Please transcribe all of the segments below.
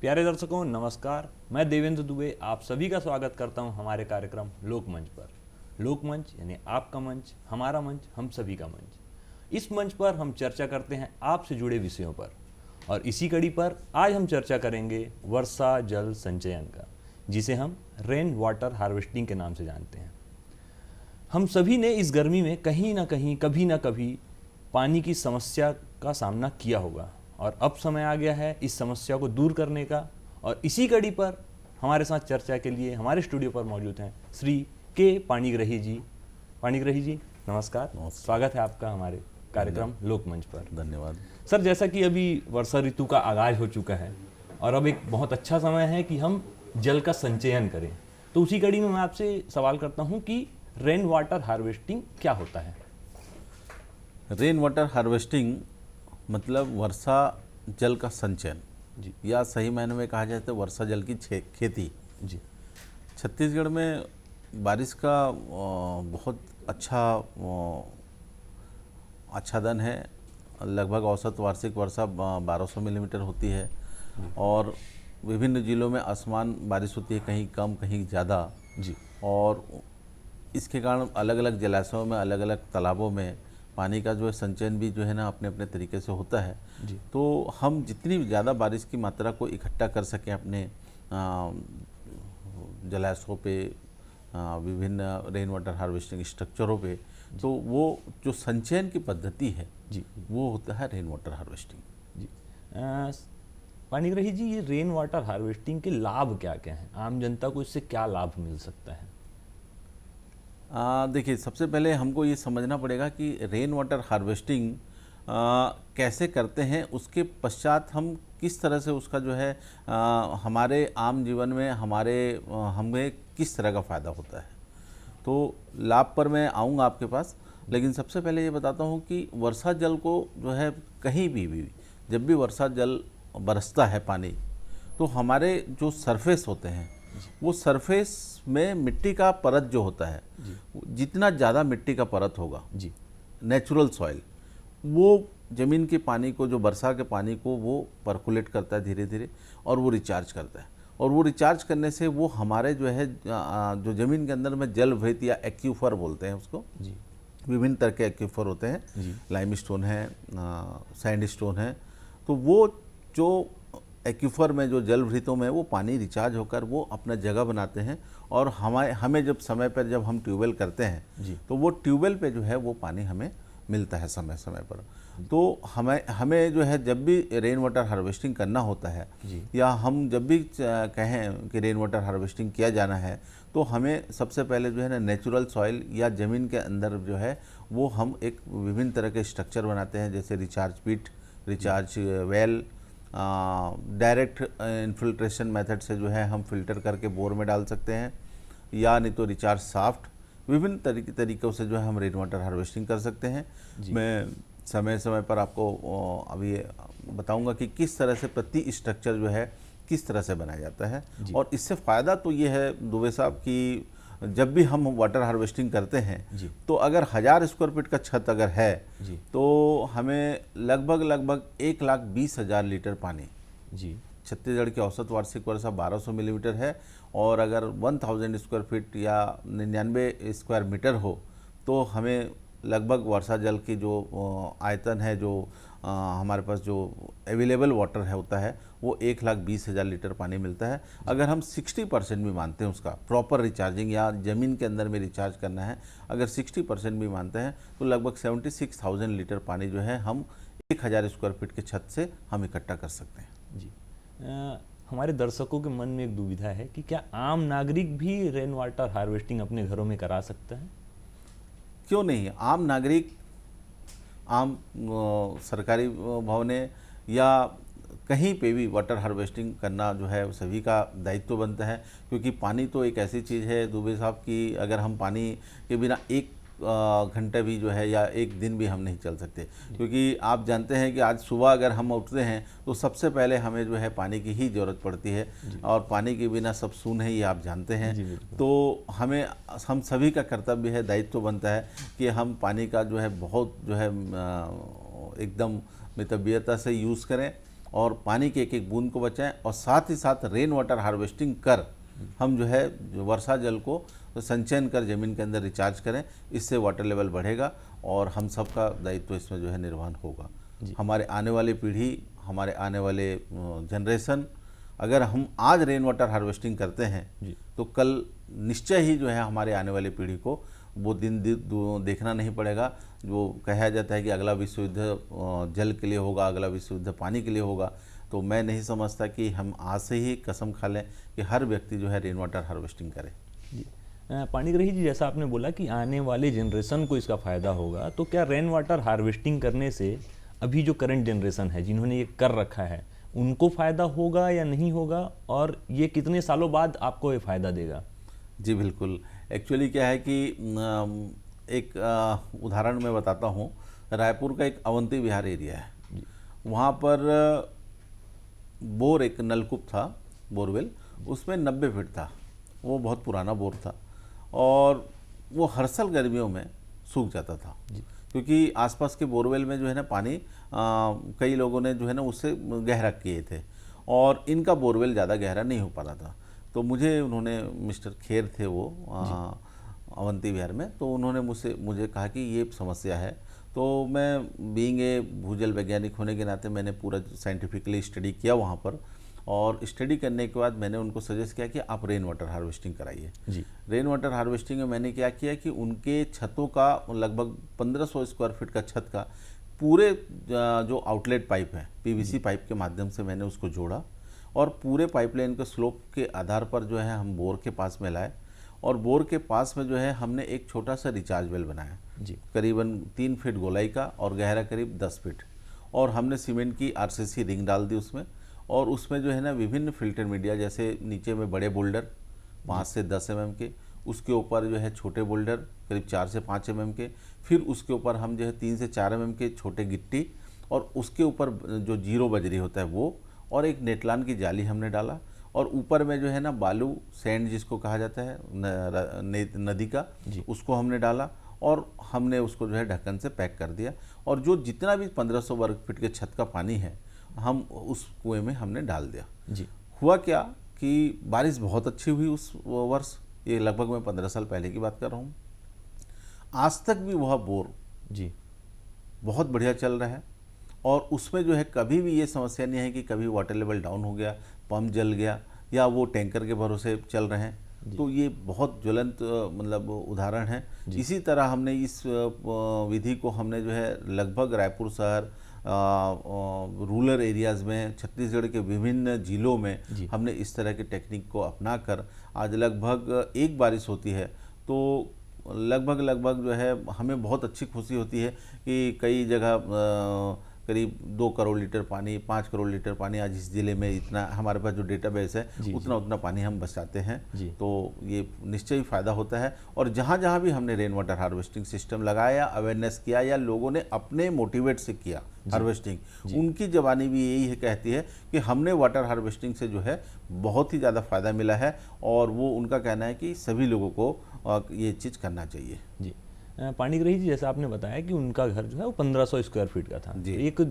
प्यारे दर्शकों नमस्कार, मैं देवेंद्र दुबे आप सभी का स्वागत करता हूं हमारे कार्यक्रम लोकमंच पर। लोकमंच यानी आपका मंच, हमारा मंच, हम सभी का मंच। इस मंच पर हम चर्चा करते हैं आपसे जुड़े विषयों पर, और इसी कड़ी पर आज हम चर्चा करेंगे वर्षा जल संचयन का, जिसे हम रेन वाटर हार्वेस्टिंग के नाम से जानते हैं। हम सभी ने इस गर्मी में कहीं ना कहीं, कभी ना कभी पानी की समस्या का सामना किया होगा, और अब समय आ गया है इस समस्या को दूर करने का। और इसी कड़ी पर हमारे साथ चर्चा के लिए हमारे स्टूडियो पर मौजूद हैं श्री के पाणिग्राही जी। पाणिग्राही जी नमस्कार, स्वागत है आपका हमारे कार्यक्रम लोकमंच पर। धन्यवाद सर, जैसा कि अभी वर्षा ऋतु का आगाज हो चुका है और अब एक बहुत अच्छा समय है कि हम जल का संचयन करें, तो उसी कड़ी में मैं आपसे सवाल करता हूं कि रेन वाटर हार्वेस्टिंग क्या होता है? रेन वाटर हार्वेस्टिंग मतलब वर्षा जल का संचयन जी या सही मायने में कहा जाए तो वर्षा जल की खेती। जी छत्तीसगढ़ में बारिश का बहुत आच्छादन है। लगभग औसत वार्षिक वर्षा 1200 मिलीमीटर होती है और विभिन्न जिलों में आसमान बारिश होती है, कहीं कम कहीं ज़्यादा जी। और इसके कारण अलग अलग जलाशयों में, अलग अलग तालाबों में पानी का जो है संचयन भी जो है ना अपने अपने तरीके से होता है जी। तो हम जितनी ज़्यादा बारिश की मात्रा को इकट्ठा कर सकें अपने जलाशयों पे, विभिन्न रेन वाटर हार्वेस्टिंग स्ट्रक्चरों पे, तो वो जो संचयन की पद्धति है जी वो होता है रेन वाटर हार्वेस्टिंग। जी। पाणिग्राही जी, ये रेन वाटर हार्वेस्टिंग के लाभ क्या क्या हैं? आम जनता को इससे क्या लाभ मिल सकता है? देखिए, सबसे पहले हमको ये समझना पड़ेगा कि रेन वाटर हार्वेस्टिंग कैसे करते हैं, उसके पश्चात हम किस तरह से उसका जो है हमारे आम जीवन में हमें किस तरह का फ़ायदा होता है। तो लाभ पर मैं आऊँगा आपके पास, लेकिन सबसे पहले ये बताता हूँ कि वर्षा जल को जो है कहीं भी जब भी वर्षा जल बरसता है पानी, तो हमारे जो सरफेस होते हैं वो सरफेस में मिट्टी का परत जो होता है, जितना ज़्यादा मिट्टी का परत होगा जी नेचुरल सॉइल, वो ज़मीन के पानी को, जो वर्षा के पानी को वो परकुलेट करता है धीरे धीरे, और वो रिचार्ज करता है। और वो रिचार्ज करने से वो हमारे जो है जो ज़मीन के अंदर में जल भृत या एक्यूफर बोलते हैं उसको, जी विभिन्न तरह के एक्यूफर होते हैं, जी लाइमस्टोन है, सैंडस्टोन है, तो वो जो एक्यूफर में जो जल भृतों में वो पानी रिचार्ज होकर वो अपना जगह बनाते हैं, और हमें जब समय पर जब हम ट्यूबवेल करते हैं तो वो ट्यूबवेल पे जो है वो पानी हमें मिलता है समय समय पर। तो हमें जो है जब भी रेन वाटर हार्वेस्टिंग करना होता है या हम जब भी कहें कि रेन वाटर हार्वेस्टिंग किया जाना है, तो हमें सबसे पहले जो है ना नेचुरल सॉइल या ज़मीन के अंदर जो है वो हम एक विभिन्न तरह के स्ट्रक्चर बनाते हैं, जैसे recharge pit, recharge well, direct infiltration method से जो है हम फिल्टर करके बोर में डाल सकते हैं, या नहीं तो रिचार्ज साफ्ट, विभिन्न तरीक़ों से जो है हम रेन वाटर हार्वेस्टिंग कर सकते हैं। मैं समय समय पर आपको अभी बताऊंगा कि किस तरह से प्रति स्ट्रक्चर जो है किस तरह से बनाया जाता है। और इससे फ़ायदा तो ये है दुबे साहब कि जब भी हम वाटर हार्वेस्टिंग करते हैं तो अगर 1000 स्क्वायर फीट का छत अगर है तो हमें लगभग 1,20,000 लीटर पानी, छत्तीसगढ़ की औसत वार्षिक वर्षा 1200 मिलीमीटर है, और अगर 1000 स्क्वायर फीट या 99 स्क्वायर मीटर हो तो हमें लगभग वर्षा जल की जो आयतन है, जो हमारे पास जो अवेलेबल वाटर है होता है, वो 1,20,000 लीटर पानी मिलता है। अगर हम 60% भी मानते हैं उसका प्रॉपर रिचार्जिंग या ज़मीन के अंदर में रिचार्ज करना है, अगर 60% भी मानते हैं तो लगभग 76,000 लीटर पानी जो है हम 1000 स्क्वायर फीट के छत से हम इकट्ठा कर सकते हैं। जी। हमारे दर्शकों के मन में एक दुविधा है कि क्या आम नागरिक भी रेन वाटर हार्वेस्टिंग अपने घरों में करा सकता है? क्यों नहीं, आम नागरिक, आम सरकारी भवनें या कहीं पे भी वाटर हार्वेस्टिंग करना जो है सभी का दायित्व बनता है, क्योंकि पानी तो एक ऐसी चीज़ है दुबे साहब की अगर हम पानी के बिना एक घंटे भी जो है या एक दिन भी हम नहीं चल सकते, क्योंकि आप जानते हैं कि आज सुबह अगर हम उठते हैं तो सबसे पहले हमें जो है पानी की ही ज़रूरत पड़ती है, और पानी के बिना सब सून है, ये आप जानते हैं। तो हम सभी का कर्तव्य है, दायित्व बनता है कि हम पानी का जो है बहुत जो है एकदम मितव्ययता से यूज़ करें, और पानी के एक एक बूंद को बचाएं, और साथ ही साथ रेन वाटर हार्वेस्टिंग कर हम जो है वर्षा जल को संचयन कर ज़मीन के अंदर रिचार्ज करें। इससे वाटर लेवल बढ़ेगा और हम सबका दायित्व इसमें जो है निर्वहन होगा। हमारे आने वाली पीढ़ी, हमारे आने वाले जनरेशन, अगर हम आज रेन वाटर हार्वेस्टिंग करते हैं तो कल निश्चय ही जो है हमारे आने वाली पीढ़ी को वो दिन देखना नहीं पड़ेगा। जो कहा जाता है कि अगला विश्व युद्ध जल के लिए होगा, अगला विश्व युद्ध पानी के लिए होगा, तो मैं नहीं समझता कि हम आज से ही कसम खा लें कि हर व्यक्ति जो है रेन वाटर हार्वेस्टिंग करे। जी पाणिग्रही जी, जैसा आपने बोला कि आने वाले जनरेशन को इसका फ़ायदा होगा, तो क्या रेन वाटर हार्वेस्टिंग करने से अभी जो करंट जनरेशन है जिन्होंने ये कर रखा है उनको फ़ायदा होगा या नहीं होगा, और ये कितने सालों बाद आपको ये फ़ायदा देगा? जी बिल्कुल, एक्चुअली क्या है कि एक उदाहरण मैं बताता हूँ। रायपुर का एक अवंती विहार एरिया है, वहाँ पर बोर, एक नलकूप था, बोरवेल, उसमें 90 फीट था। वो बहुत पुराना बोर था और वो हर साल गर्मियों में सूख जाता था, क्योंकि आसपास के बोरवेल में जो है ना पानी कई लोगों ने जो है ना उससे गहरा किए थे और इनका बोरवेल ज़्यादा गहरा नहीं हो पा रहा था। तो मुझे उन्होंने, मिस्टर खेर थे वो अवंती विहार में, तो उन्होंने मुझे कहा कि ये समस्या है। तो मैं बीइंग ए भूजल वैज्ञानिक होने के नाते मैंने पूरा साइंटिफिकली स्टडी किया वहाँ पर, और स्टडी करने के बाद मैंने उनको सजेस्ट किया कि आप रेन वाटर हार्वेस्टिंग कराइए। रेन वाटर हार्वेस्टिंग में मैंने क्या किया कि उनके छतों का लगभग 1500 स्क्वायर फीट का छत का पूरे जो आउटलेट पाइप है पीवीसी पाइप के माध्यम से मैंने उसको जोड़ा, और पूरे पाइपलाइन के स्लोप के आधार पर जो है हम बोर के पास में लाए, और बोर के पास में जो है हमने एक छोटा सा रिचार्ज वेल बनाया करीबन 3 फीट गोलाई का और गहरा करीब 10 फीट, और हमने सीमेंट की आरसीसी रिंग डाल दी उसमें, और उसमें जो है ना विभिन्न फिल्टर मीडिया, जैसे नीचे में बड़े बोल्डर 5 से 10 mm के, उसके ऊपर जो है छोटे बोल्डर करीब 4 से 5 mm के, फिर उसके ऊपर हम जो है 3 से 4 mm के छोटे गिट्टी, और उसके ऊपर जो जीरो बजरी होता है वो, और एक नेटलान की जाली हमने डाला, और ऊपर में जो है ना बालू सैंड जिसको कहा जाता है नदी का, उसको हमने डाला, और हमने उसको जो है ढक्कन से पैक कर दिया, और जो जितना भी 1500 वर्ग फीट के छत का पानी है हम उस कुएं में हमने डाल दिया। हुआ क्या कि बारिश बहुत अच्छी हुई उस वर्ष, ये लगभग मैं 15 साल पहले की बात कर रहा हूँ। आज तक भी वह बोर बहुत बढ़िया चल रहा है, और उसमें जो है कभी भी ये समस्या नहीं है कि कभी वाटर लेवल डाउन हो गया, पंप जल गया, या वो टैंकर के भरोसे चल रहे हैं। तो ये बहुत ज्वलंत मतलब उदाहरण है। इसी तरह हमने इस विधि को हमने जो है लगभग रायपुर शहर, रूरल एरियाज़ में, छत्तीसगढ़ के विभिन्न जिलों में हमने इस तरह के टेक्निक को अपनाकर आज लगभग एक बारिश होती है तो लगभग जो है हमें बहुत अच्छी खुशी होती है कि कई जगह करीब 2 करोड़ लीटर पानी, 5 करोड़ लीटर पानी आज इस ज़िले में, इतना हमारे पास जो डेटाबेस है उतना पानी हम बचाते हैं। तो ये निश्चय ही फ़ायदा होता है। और जहाँ जहाँ भी हमने रेन वाटर हार्वेस्टिंग सिस्टम लगाया, अवेयरनेस किया, या लोगों ने अपने मोटिवेट से किया हार्वेस्टिंग, उनकी जबानी भी यही है, कहती है कि हमने वाटर हार्वेस्टिंग से जो है बहुत ही ज़्यादा फ़ायदा मिला है, और वो उनका कहना है कि सभी लोगों को ये चीज़ करना चाहिए। पाणिग्रही जी, जैसा आपने बताया कि उनका घर जो है वो 1500 स्क्वायर फीट का था। एक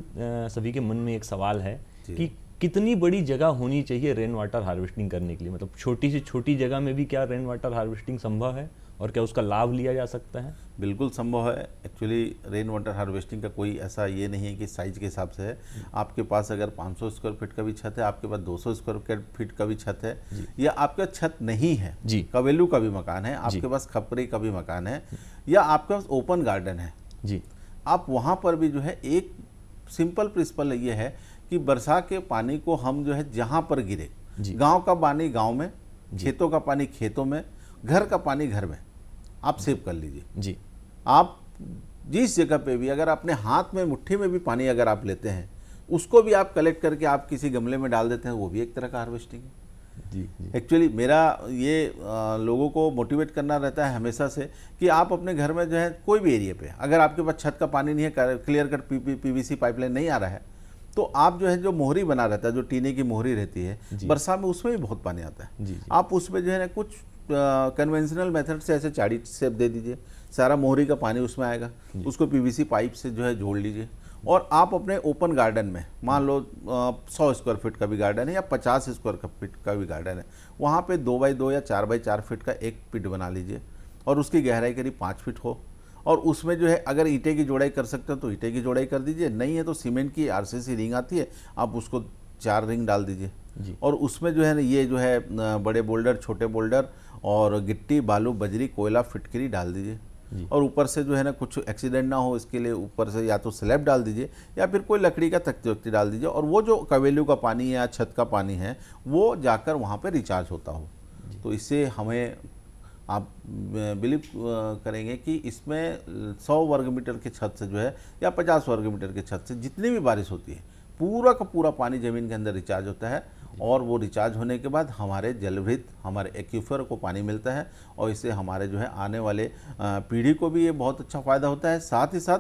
सभी के मन में एक सवाल है कि कितनी बड़ी जगह होनी चाहिए रेन वाटर हार्वेस्टिंग करने के लिए, मतलब छोटी से छोटी जगह में भी क्या रेन वाटर हार्वेस्टिंग संभव है, और क्या उसका लाभ लिया जा सकता है? बिल्कुल संभव है। एक्चुअली रेन वाटर हार्वेस्टिंग का कोई ऐसा ये नहीं है कि साइज के हिसाब से है। आपके पास अगर 500 स्क्वायर फीट का भी छत है, आपके पास 200 स्क्वायर फीट का भी छत है, या आपका छत नहीं है, कवेलू का भी मकान है, आपके पास खपरी का भी मकान है, या आपके पास ओपन गार्डन है, आप वहाँ पर भी जो है एक सिंपल प्रिंसिपल ये है कि वर्षा के पानी को हम जो है जहाँ पर गिरे, गाँव का पानी गाँव में, खेतों का पानी खेतों में, घर का पानी घर में आप सेव कर लीजिए। आप जिस जगह पे भी अगर अपने हाथ में मुट्ठी में भी पानी अगर आप लेते हैं, उसको भी आप कलेक्ट करके आप किसी गमले में डाल देते हैं, वो भी एक तरह का हार्वेस्टिंग है। एक्चुअली मेरा ये लोगों को मोटिवेट करना रहता है हमेशा से कि आप अपने घर में जो है कोई भी एरिया पे, अगर आपके पास छत का पानी नहीं है, क्लियर कट पीवीसी पाइपलाइन नहीं आ रहा है, तो आप जो है जो मोहरी बना रहता है, जो टीने की मोहरी रहती है बरसात में, उसमें भी बहुत पानी आता है। आप उसमें जो है ना कुछ कन्वेंशनल मेथड से ऐसे चाड़ी शेप दे दीजिए, सारा मोहरी का पानी उसमें आएगा, उसको पीवीसी पाइप से जो है जोड़ लीजिए, और आप अपने ओपन गार्डन में मान लो 100 स्क्वायर फीट का भी गार्डन है या 50 स्क्वायर फीट का भी गार्डन है, वहाँ पे 2x2 या 4x4 फीट का एक पिट बना लीजिए और उसकी गहराई करीब 5 फीट हो, और उसमें जो है अगर ईंटे की जोड़ाई कर सकते हो तो ईंटे की जोड़ाई कर दीजिए, नहीं है तो सीमेंट की आरसीसी रिंग आती है, आप उसको 4 रिंग डाल दीजिए और उसमें जो है ना ये जो है बड़े बोल्डर, छोटे बोल्डर और गिट्टी, बालू, बजरी, कोयला, फिटकरी डाल दीजिए और ऊपर से जो है ना कुछ एक्सीडेंट ना हो इसके लिए ऊपर से या तो स्लैब डाल दीजिए या फिर कोई लकड़ी का तख्ती वक्ती डाल दीजिए, और वो जो कवेलू का पानी या छत का पानी है वो जाकर वहाँ पे रिचार्ज होता हो। तो इससे हमें आप बिलीव करेंगे कि इसमें 100 वर्ग मीटर की छत से जो है या 50 वर्ग मीटर की छत से जितनी भी बारिश होती है पूरा का पूरा पानी ज़मीन के अंदर रिचार्ज होता है, और वो रिचार्ज होने के बाद हमारे जलभृत, हमारे एक्यूफर को पानी मिलता है, और इससे हमारे जो है आने वाले पीढ़ी को भी ये बहुत अच्छा फ़ायदा होता है। साथ ही साथ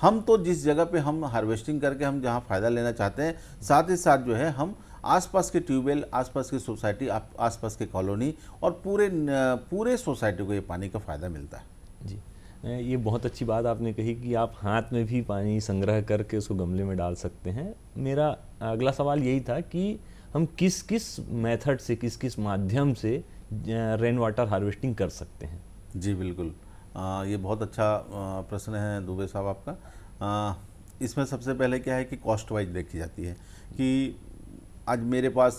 हम तो जिस जगह पे हम हार्वेस्टिंग करके हम जहाँ फ़ायदा लेना चाहते हैं, साथ ही साथ जो है हम आसपास के ट्यूबवेल, आसपास की सोसाइटी, आसपास के कॉलोनी और पूरे सोसाइटी को ये पानी का फ़ायदा मिलता है। जी, ये बहुत अच्छी बात आपने कही कि आप हाथ में भी पानी संग्रह करके उसको गमले में डाल सकते हैं। मेरा अगला सवाल यही था कि हम किस किस मेथड से, किस किस माध्यम से रेन वाटर हार्वेस्टिंग कर सकते हैं। जी बिल्कुल, ये बहुत अच्छा प्रश्न है दुबे साहब आपका। इसमें सबसे पहले क्या है कि कॉस्ट वाइज देखी जाती है कि आज मेरे पास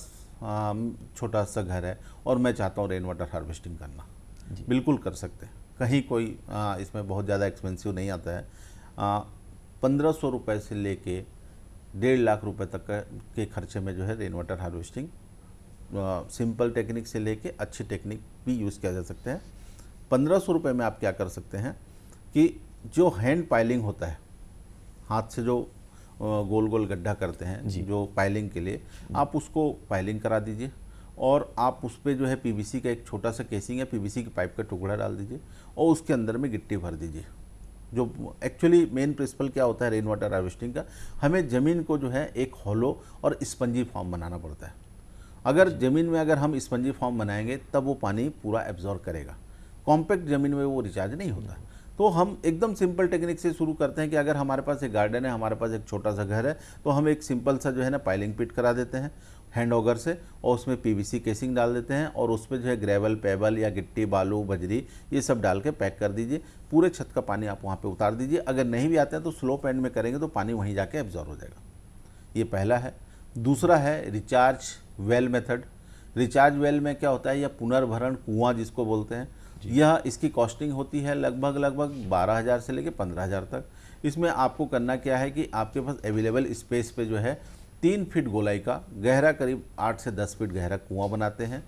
छोटा सा घर है और मैं चाहता हूँ रेन वाटर हार्वेस्टिंग करना, बिल्कुल कर सकते हैं, कहीं कोई इसमें बहुत ज़्यादा एक्सपेंसिव नहीं आता है। 1500 रुपये से लेके 1.5 लाख रुपए तक के खर्चे में जो है rain water harvesting simple technique से लेके अच्छी टेक्निक भी यूज़ किया जा सकते हैं। 1500 रुपये में आप क्या कर सकते हैं कि जो हैंड पाइलिंग होता है, हाथ से जो गोल गोल गड्ढा करते हैं जो पाइलिंग के लिए, आप उसको पाइलिंग करा दीजिए और आप उस पर जो है पीवीसी का एक छोटा सा केसिंग या पीवीसी की पाइप का टुकड़ा डाल दीजिए और उसके अंदर में गिट्टी भर दीजिए। जो एक्चुअली मेन प्रिंसिपल क्या होता है रेन वाटर हार्वेस्टिंग का, हमें ज़मीन को जो है एक हॉलो और स्पंजी फॉर्म बनाना पड़ता है। अगर ज़मीन में अगर हम स्पंजी फॉर्म बनाएंगे तब वो पानी पूरा एब्जॉर्ब करेगा, कॉम्पैक्ट ज़मीन में वो रिचार्ज नहीं होता। तो हम एकदम सिंपल टेक्निक से शुरू करते हैं कि अगर हमारे पास एक गार्डन है, हमारे पास एक छोटा सा घर है, तो हम एक सिंपल सा जो है ना पाइलिंग पिट करा देते हैं हैंड ऑगर से, और उसमें पीवीसी केसिंग डाल देते हैं और उस पर जो है ग्रेवल, पेबल या गिट्टी, बालू, बजरी ये सब डाल के पैक कर दीजिए। पूरे छत का पानी आप वहाँ पे उतार दीजिए। अगर नहीं भी आता है तो स्लोप एंड में करेंगे तो पानी वहीं जाके एब्जॉर्ब हो जाएगा। ये पहला है। दूसरा है recharge well method. Recharge well में क्या होता है, या पुनर्भरण कुआं जिसको बोलते हैं, यह इसकी कॉस्टिंग होती है लगभग 12,000 से लेकर 15,000 तक। इसमें आपको करना क्या है कि आपके पास अवेलेबल स्पेस पे जो है 3 फीट गोलाई का गहरा करीब 8 से 10 फीट गहरा कुआं बनाते हैं।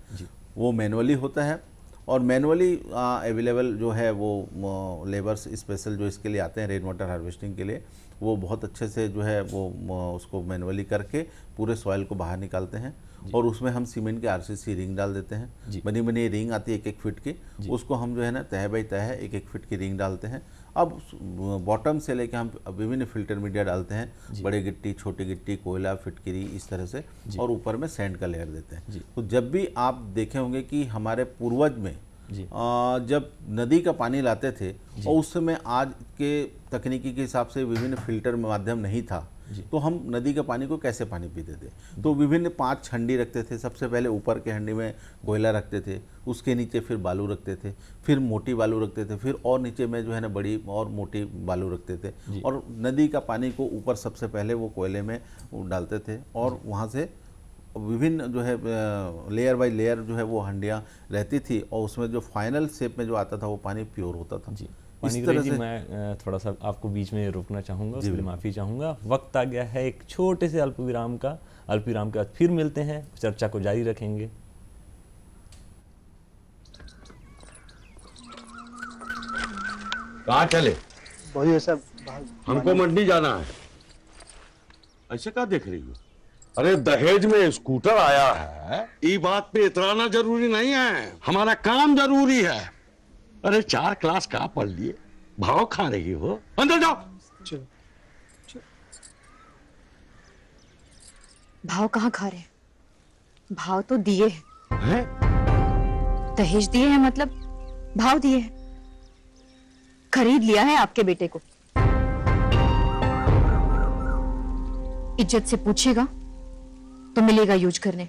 वो मैनुअली होता है और मैनुअली अवेलेबल जो है वो लेबर्स स्पेशल जो इसके लिए आते हैं रेन वाटर हार्वेस्टिंग के लिए, वो बहुत अच्छे से जो है वो उसको मैनुअली करके पूरे सॉइल को बाहर निकालते हैं और उसमें हम सीमेंट की आरसीसी रिंग डाल देते हैं। बनी बनी रिंग आती है 1-1 फीट की, उसको हम जो है ना तह बाई तह 1-1 फीट की रिंग डालते हैं। अब बॉटम से लेके हम विभिन्न फिल्टर मीडिया डालते हैं, बड़े गिट्टी, छोटी गिट्टी, कोयला, फिटकरी, इस तरह से, और ऊपर में सैंड का लेयर देते हैं। तो जब भी आप देखे होंगे कि हमारे पूर्वज में जब नदी का पानी लाते थे और उस समय आज के तकनीकी के हिसाब से विभिन्न फिल्टर माध्यम नहीं था, तो हम नदी के पानी को कैसे पानी पीते थे, तो विभिन्न 5 हंडी रखते थे। सबसे पहले ऊपर के हंडी में कोयला रखते थे, उसके नीचे फिर बालू रखते थे, फिर मोटी बालू रखते थे, फिर और नीचे में जो है ना बड़ी और मोटी बालू रखते थे, और नदी का पानी को ऊपर सबसे पहले वो कोयले में डालते थे और वहाँ से विभिन्न जो है लेयर बाय लेयर जो है वो हंडियाँ रहती थी और उसमें जो फाइनल शेप में जो आता था वो पानी प्योर होता था। इस तरह से मैं थोड़ा सा आपको बीच में रोकना चाहूँगा, उसके लिए माफ़ी चाहूँगा। वक्त आ गया है एक छोटे से अल्प विराम का। अल्प विराम के बाद फिर मिलते हैं, चर्चा को जारी रखेंगे। कहाँ चले? वही सब हमको मंडी जाना है। ऐसे क्या देख रही हो? अरे दहेज में स्कूटर आया है, ये बात पे इतराना जरूरी नहीं है, हमारा काम जरूरी है। अरे 4 क्लास कहाँ पढ़ लिए, भाव खा रही हो? अंदर जाओ। चलो। भाव कहाँ खा रहे? भाव तो दिए हैं? दहेज दिए हैं, मतलब भाव दिए हैं। खरीद लिया है आपके बेटे को। इज्जत से पूछेगा तो मिलेगा यूज करने,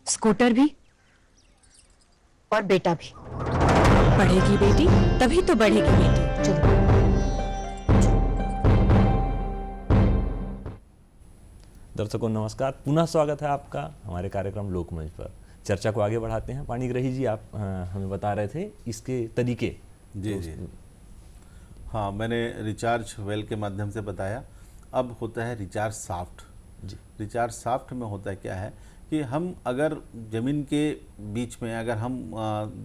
स्कूटर भी और बेटा भी। पढ़ेगी बेटी तभी तो बढ़ेगी बेटी। चलो। दर्शकों नमस्कार, पुनः स्वागत है आपका हमारे कार्यक्रम लोकमंच पर। चर्चा को आगे बढ़ाते हैं। पाणिग्रही जी, आप हमें बता रहे थे इसके तरीके। जी जी हाँ, मैंने रिचार्ज वेल के माध्यम से बताया। अब होता है रिचार्ज साफ्ट। जी। रिचार्ज साफ्ट में होता क्या है कि हम अगर ज़मीन के बीच में अगर हम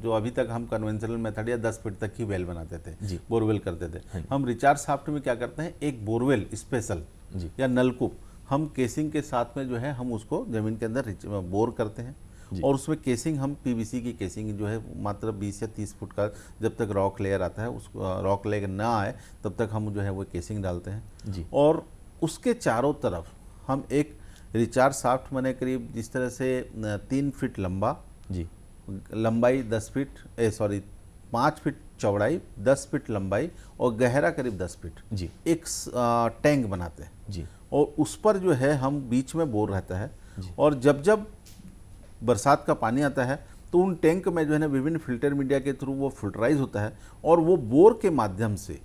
जो अभी तक हम कन्वेंशनल मेथड या 10 फीट तक ही वेल बनाते थे, बोरवेल करते थे, हम रिचार्ज साफ्ट में क्या करते हैं, एक बोरवेल स्पेशल या नलकूप हम केसिंग के साथ में जो है हम उसको ज़मीन के अंदर बोर करते हैं और उसमें केसिंग हम पीवीसी की केसिंग जो है मात्र 20 या 30 फुट का, जब तक रॉक लेयर आता है, उस रॉक लेयर ना आए तब तक हम जो है वो केसिंग डालते हैं और उसके चारों तरफ हम एक रिचार्ज साफ्ट मैंने करीब जिस तरह से 3 फीट लंबा, लंबाई 10 फीट 5 फीट चौड़ाई, 10 फीट लंबाई और गहरा करीब 10 फीट एक टैंक बनाते हैं और उस पर जो है हम बीच में बोर रहता है और जब जब बरसात का पानी आता है तो उन टैंक में जो है ना विभिन्न फिल्टर मीडिया के थ्रू वो फिल्टराइज होता है और वो बोर के माध्यम से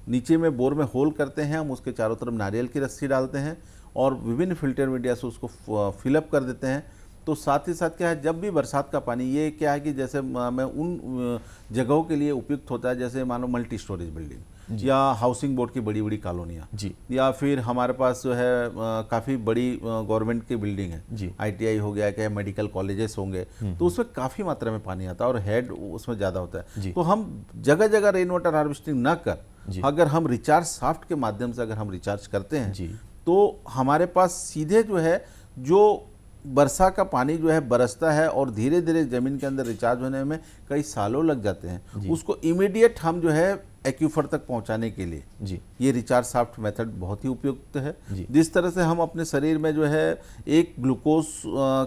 नीचे में बोर में होल करते हैं हम, उसके चारों तरफ नारियल की रस्सी डालते हैं और विभिन्न फिल्टर मीडिया से उसको फिलअप कर देते हैं। तो साथ ही साथ क्या है, जब भी बरसात का पानी, ये क्या है कि जैसे मैं उन जगहों के लिए उपयुक्त होता है जैसे मानो मल्टी स्टोरेज बिल्डिंग या हाउसिंग बोर्ड की बड़ी बड़ी कॉलोनियाँ या फिर हमारे पास जो है काफ़ी बड़ी गवर्नमेंट की बिल्डिंग है, ITI हो गया, क्या मेडिकल कॉलेजेस होंगे, तो उसमें काफ़ी मात्रा में पानी आता है और हेड उसमें ज़्यादा होता है। तो हम जगह जगह रेन वाटर हार्वेस्टिंग ना कर अगर हम रिचार्ज साफ्ट के माध्यम से अगर हम रिचार्ज करते हैं तो हमारे पास सीधे जो है जो वर्षा का पानी जो है बरसता है और धीरे धीरे ज़मीन के अंदर रिचार्ज होने में कई सालों लग जाते हैं, उसको इमीडिएट हम जो है एक्यूफर तक पहुंचाने के लिए ये रिचार्ज साफ्ट मेथड बहुत ही उपयुक्त है। जिस तरह से हम अपने शरीर में जो है एक ग्लूकोज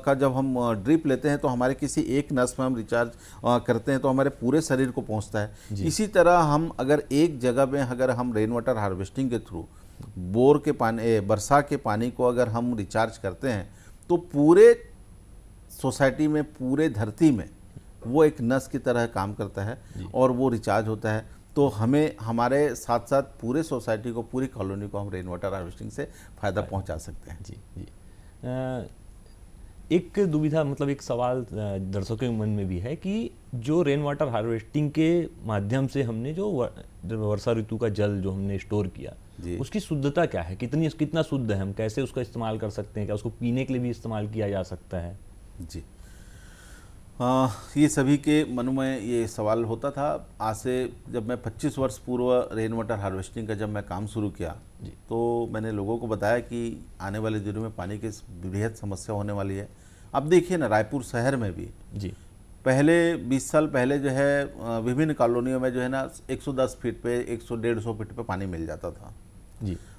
का जब हम ड्रिप लेते हैं तो हमारे किसी एक नस में हम रिचार्ज करते हैं तो हमारे पूरे शरीर को पहुंचता है। इसी तरह हम अगर एक जगह में अगर हम रेन वाटर हार्वेस्टिंग के थ्रू बोर के पानी, वर्षा के पानी को अगर हम रिचार्ज करते हैं तो पूरे सोसाइटी में, पूरे धरती में वो एक नस की तरह काम करता है और वो रिचार्ज होता है। तो हमें हमारे साथ साथ पूरे सोसाइटी को, पूरी कॉलोनी को हम रेन वाटर हार्वेस्टिंग से फ़ायदा पहुंचा सकते हैं। एक दुविधा, मतलब एक सवाल दर्शकों के मन में भी है कि जो रेन वाटर हार्वेस्टिंग के माध्यम से हमने जो वर्षा ऋतु का जल जो हमने स्टोर किया, उसकी शुद्धता क्या है, कितना शुद्ध है, हम कैसे उसका इस्तेमाल कर सकते हैं, क्या उसको पीने के लिए भी इस्तेमाल किया जा सकता है? जी ये सभी के मनों में ये सवाल होता था। आज से जब मैं 25 वर्ष पूर्व रेन वाटर हार्वेस्टिंग का जब मैं काम शुरू किया तो मैंने लोगों को बताया कि आने वाले दिनों में पानी की बेहद समस्या होने वाली है। अब देखिए ना, रायपुर शहर में भी पहले 20 साल पहले जो है विभिन्न कॉलोनियों में जो है ना 110 फीट पे, 100-150 फीट पे पानी मिल जाता था।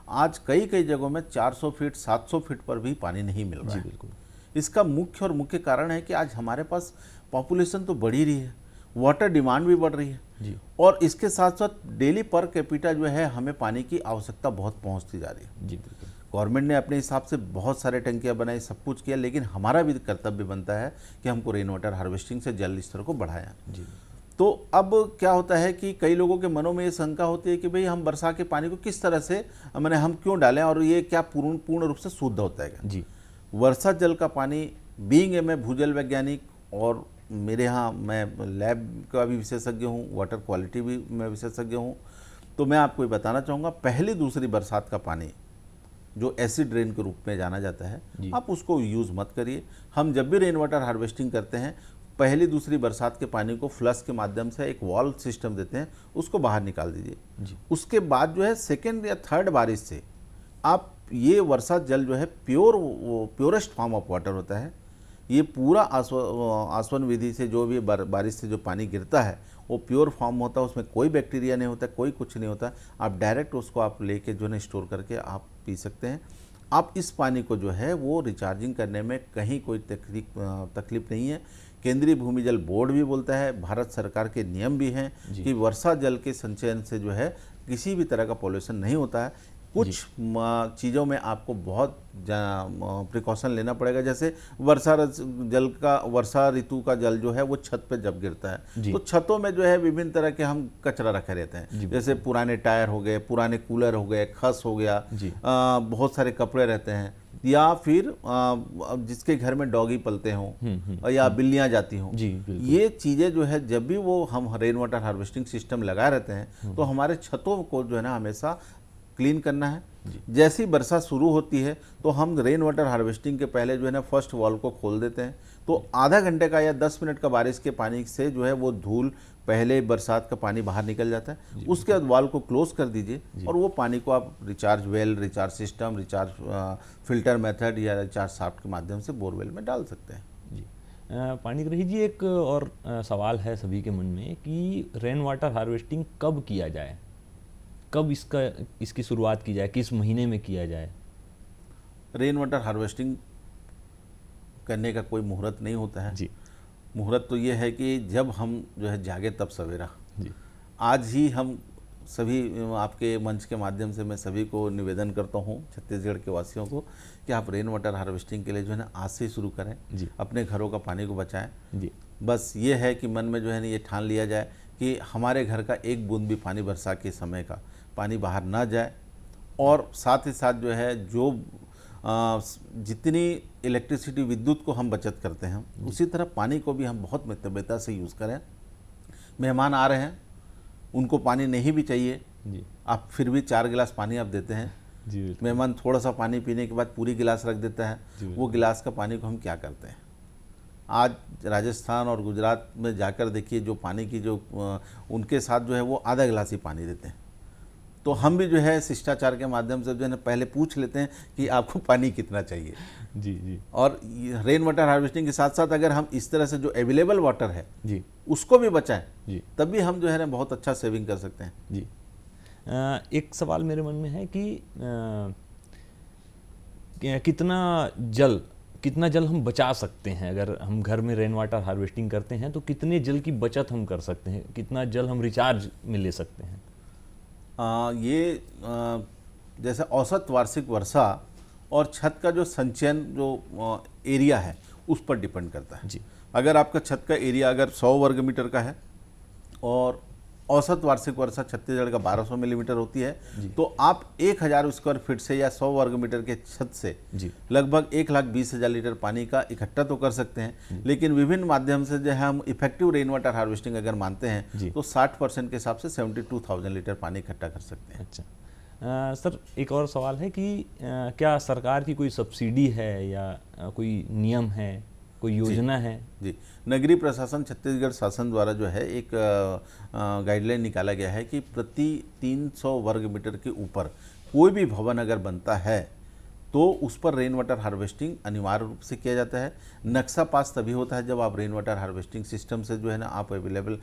आज कई कई जगहों में 400 फीट 700 फीट पर भी पानी नहीं मिल रहा है। बिल्कुल। इसका मुख्य कारण है कि आज हमारे पास पॉपुलेशन तो बढ़ ही रही है, वाटर डिमांड भी बढ़ रही है और इसके साथ साथ डेली पर कैपिटा जो है हमें पानी की आवश्यकता बहुत पहुंचती जा रही है। गवर्नमेंट ने अपने हिसाब से बहुत सारे टंकियां बनाई, सब कुछ किया, लेकिन हमारा भी कर्तव्य बनता है कि हमको रेन वाटर हार्वेस्टिंग से जल स्तर को बढ़ाया। तो अब क्या होता है कि कई लोगों के मनों में ये शंका होती है कि भाई हम वर्षा के पानी को किस तरह से मैंने हम क्यों डालें और ये क्या पूर्ण रूप से शुद्ध होता है? वर्षा जल का पानी, बीइंग मैं भूजल वैज्ञानिक और मेरे यहाँ मैं लैब का भी विशेषज्ञ हूँ, वाटर क्वालिटी भी मैं विशेषज्ञ हूँ, तो मैं आपको ये बताना चाहूँगा, पहली दूसरी बरसात का पानी जो एसिड रेन के रूप में जाना जाता है, आप उसको यूज़ मत करिए। हम जब भी रेन वाटर हार्वेस्टिंग करते हैं पहली दूसरी बरसात के पानी को फ्लश के माध्यम से एक वॉल सिस्टम देते हैं, उसको बाहर निकाल दीजिए। उसके बाद जो है सेकेंड या थर्ड बारिश से आप ये वर्षा जल जो है प्योरेस्ट फॉर्म ऑफ वाटर होता है। ये पूरा आसवन विधि से जो भी बारिश से जो पानी गिरता है वो प्योर फॉर्म होता है, उसमें कोई बैक्टीरिया नहीं होता, कोई कुछ नहीं होता। आप डायरेक्ट उसको आप लेके जो है स्टोर करके आप पी सकते हैं। आप इस पानी को जो है वो रिचार्जिंग करने में कहीं कोई तकलीफ नहीं है। केंद्रीय भूमिजल बोर्ड भी बोलता है, भारत सरकार के नियम भी हैं कि वर्षा जल के संचयन से जो है किसी भी तरह का पॉल्यूशन नहीं होता है। कुछ चीज़ों में आपको बहुत प्रिकॉशन लेना पड़ेगा। जैसे वर्षा ऋतु का जल जो है वो छत पे जब गिरता है तो छतों में जो है विभिन्न तरह के हम कचरा रखे रहते हैं, जैसे पुराने टायर हो गए, पुराने कूलर हो गए, खस हो गया, बहुत सारे कपड़े रहते हैं, या फिर जिसके घर में डॉगी पलते हों या बिल्लियां जाती हों, ये चीज़ें जो है जब भी वो हम रेन वाटर हार्वेस्टिंग सिस्टम लगा रहते हैं तो हमारे छतों को जो है ना हमेशा क्लीन करना है। जैसी वर्षा शुरू होती है तो हम रेन वाटर हार्वेस्टिंग के पहले जो है ना फर्स्ट वॉल को खोल देते हैं, तो आधा घंटे का या 10 मिनट का बारिश के पानी से जो है वो धूल, पहले बरसात का पानी बाहर निकल जाता है। उसके बाद वॉल को क्लोज कर दीजिए और वो पानी को आप recharge well, recharge system, recharge filter method या रिचार्ज शाफ्ट के माध्यम से बोरवेल में डाल सकते हैं। जी पाणिग्रही जी, एक और सवाल है सभी के मन में कि रेन वाटर हार्वेस्टिंग कब किया जाए, कब इसकी शुरुआत की जाए, किस महीने में किया जाए? रेन वाटर हार्वेस्टिंग करने का कोई मुहूर्त नहीं होता है जी। मुहूर्त तो ये है कि जब हम जो है जागे तब सवेरा। जी। आज ही हम सभी आपके मंच के माध्यम से मैं सभी को निवेदन करता हूँ, छत्तीसगढ़ के वासियों को, कि आप रेन वाटर हार्वेस्टिंग के लिए जो है ना आज से शुरू करें जी। अपने घरों का पानी को बचाएं जी। बस ये है कि मन में जो है ना ये ठान लिया जाए कि हमारे घर का एक बूंद भी पानी वर्षा के समय का पानी बाहर ना जाए, और साथ ही साथ जो है जो जितनी इलेक्ट्रिसिटी विद्युत को हम बचत करते हैं उसी तरह पानी को भी हम बहुत मितव्ययता से यूज़ करें। मेहमान आ रहे हैं, उनको पानी नहीं भी चाहिए जी। आप फिर भी 4 गिलास पानी आप देते हैं जी। मेहमान थोड़ा सा पानी पीने के बाद पूरी गिलास रख देता है, वो गिलास का पानी को हम क्या करते हैं? आज राजस्थान और गुजरात में जाकर देखिए, जो पानी की जो उनके साथ जो है वो आधा गिलास ही पानी देते हैं। तो हम भी जो है शिष्टाचार के माध्यम से जो है ना पहले पूछ लेते हैं कि आपको पानी कितना चाहिए। जी। जी। और रेन वाटर हार्वेस्टिंग के साथ साथ अगर हम इस तरह से जो अवेलेबल वाटर है जी उसको भी बचाएं जी, तब भी हम जो है ना बहुत अच्छा सेविंग कर सकते हैं। जी। एक सवाल मेरे मन में है कि कितना जल हम बचा सकते हैं? अगर हम घर में रेन वाटर हार्वेस्टिंग करते हैं तो कितने जल की बचत हम कर सकते हैं, कितना जल हम रिचार्ज में ले सकते हैं? जैसे औसत वार्षिक वर्षा और छत का जो संचयन जो एरिया है उस पर डिपेंड करता है। जी। अगर आपका छत का एरिया अगर 100 वर्ग मीटर का है और औसत वार्षिक वर्षा छत्तीसगढ़ का 1200 मिलीमीटर होती है, तो आप 1000 स्क्वायर फीट से या 100 वर्ग मीटर के छत से लगभग 1,20,000 लीटर पानी का इकट्ठा तो कर सकते हैं। लेकिन विभिन्न माध्यम से जो है हम इफेक्टिव रेन वाटर हार्वेस्टिंग अगर मानते हैं तो 60% के हिसाब से 72,000 लीटर पानी इकट्ठा कर सकते हैं। अच्छा सर, एक और सवाल है कि क्या सरकार की कोई सब्सिडी है या कोई नियम है, कोई योजना है? जी, नगरीय प्रशासन छत्तीसगढ़ शासन द्वारा जो है एक गाइडलाइन निकाला गया है कि प्रति 300 वर्ग मीटर के ऊपर कोई भी भवन अगर बनता है तो उस पर रेन वाटर हार्वेस्टिंग अनिवार्य रूप से किया जाता है। नक्शा पास तभी होता है जब आप रेन वाटर हार्वेस्टिंग सिस्टम से जो है ना आप अवेलेबल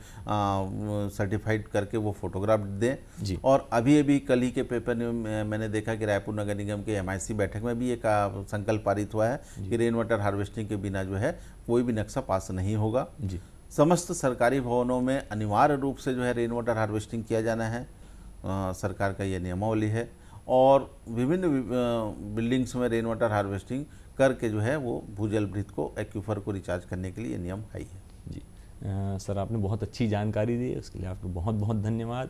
सर्टिफाइड करके वो फोटोग्राफ दें। और अभी कल ही के पेपर में मैंने देखा कि रायपुर नगर निगम के MIC बैठक में भी एक संकल्प पारित हुआ है कि रेन वाटर हार्वेस्टिंग के बिना जो है कोई भी नक्शा पास नहीं होगा। समस्त सरकारी भवनों में अनिवार्य रूप से जो है रेन वाटर हार्वेस्टिंग किया जाना है, सरकार का ये नियमावली है। और विभिन्न बिल्डिंग्स में रेन वाटर हार्वेस्टिंग करके जो है वो भूजल भृत को एक्यूफर को रिचार्ज करने के लिए नियम है। जी सर, आपने बहुत अच्छी जानकारी दी, उसके लिए आपको बहुत बहुत धन्यवाद।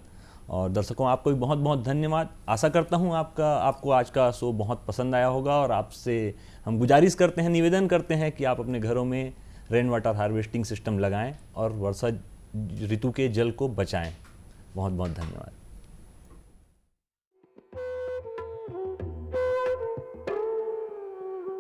और दर्शकों आपको भी बहुत बहुत धन्यवाद। आशा करता हूँ आपको आज का शो बहुत पसंद आया होगा, और आपसे हम गुजारिश करते हैं, निवेदन करते हैं कि आप अपने घरों में रेन वाटर हार्वेस्टिंग सिस्टम लगाएं और वर्षा ऋतु के जल को बचाएं। बहुत बहुत धन्यवाद।